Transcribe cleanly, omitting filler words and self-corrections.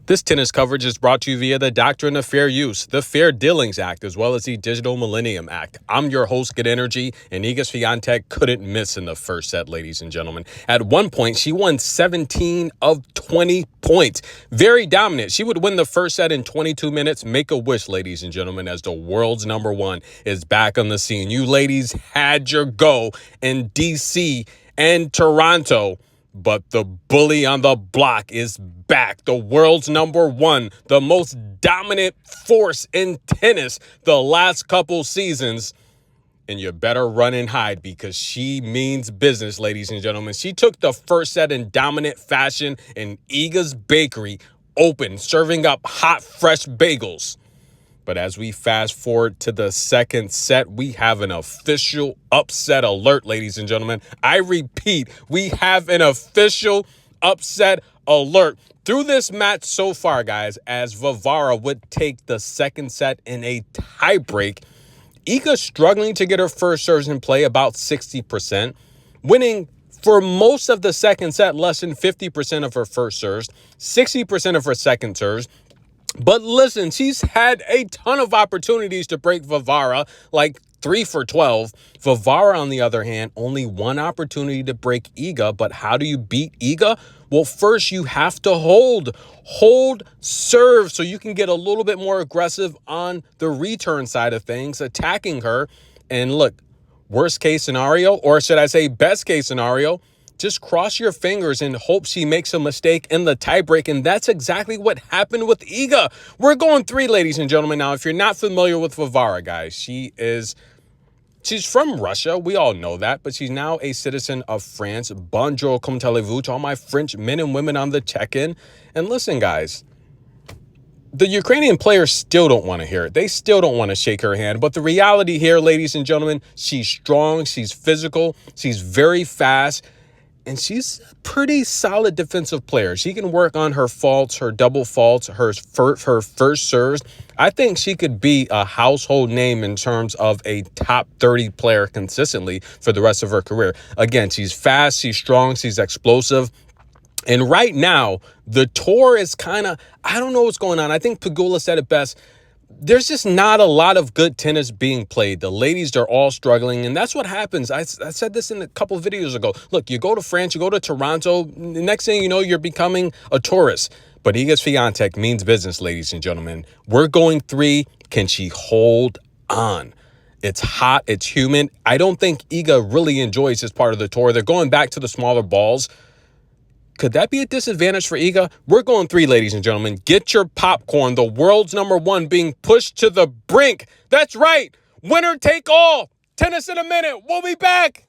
This tennis coverage is brought to you via the Doctrine of Fair Use, the Fair Dealings Act, as well as the Digital Millennium Act. I'm your host, Good Energy, and Iga Swiatek couldn't miss in the first set, ladies and gentlemen. At one point, she won 17 of 20 points. Very dominant. She would win the first set in 22 minutes. Make a wish, ladies and gentlemen, as the world's number one is back on the scene. You ladies had your go in D.C. and Toronto. But the bully on the block is back. The world's number one, the most dominant force in tennis the last couple seasons. And you better run and hide because she means business, ladies and gentlemen. She took the first set in dominant fashion in Iga's Bakery, open, serving up hot, fresh bagels. But as we fast forward to the second set, we have an official upset alert, ladies and gentlemen. I repeat, we have an official upset alert. Through this match so far, guys, as Varvara would take the second set in a tiebreak, Iga struggling to get her first serves in play about 60%, winning for most of the second set, less than 50% of her first serves, 60% of her second serves. But listen, she's had a ton of opportunities to break Varvara, like 3 for 12. Varvara, on the other hand, only one opportunity to break Iga. But how do you beat Iga? Well, first you have to hold serve so you can get a little bit more aggressive on the return side of things, attacking her. And look, worst case scenario, or should I say best case scenario, just cross your fingers and hope she makes a mistake in the tiebreak. And that's exactly what happened with Iga. We're going 3, ladies and gentlemen. Now, if you're not familiar with Varvara, guys, she's from Russia. We all know that. But she's now a citizen of France. Bonjour, comme allez-vous to all my French men and women on the check-in. And listen, guys, the Ukrainian players still don't want to hear it. They still don't want to shake her hand. But the reality here, ladies and gentlemen, she's strong. She's physical. She's very fast. And she's a pretty solid defensive player. She can work on her faults, her double faults, her first serves. I think she could be a household name in terms of a top 30 player consistently for the rest of her career. Again, she's fast, she's strong, she's explosive. And right now, the tour is kind of, I don't know what's going on. I think Pegula said it best. There's just not a lot of good tennis being played. The ladies, they're all struggling, and that's what happens. I said this in a couple of videos ago. Look, you go to France, you go to Toronto, the next thing you know, you're becoming a tourist. But Iga Swiatek means business, ladies and gentlemen. We're going 3. Can she hold on? It's hot. It's humid. I don't think Iga really enjoys this part of the tour. They're going back to the smaller balls. Could that be a disadvantage for Iga? We're going 3, ladies and gentlemen. Get your popcorn. The world's number one being pushed to the brink. That's right. Winner take all. Tennis in a minute. We'll be back.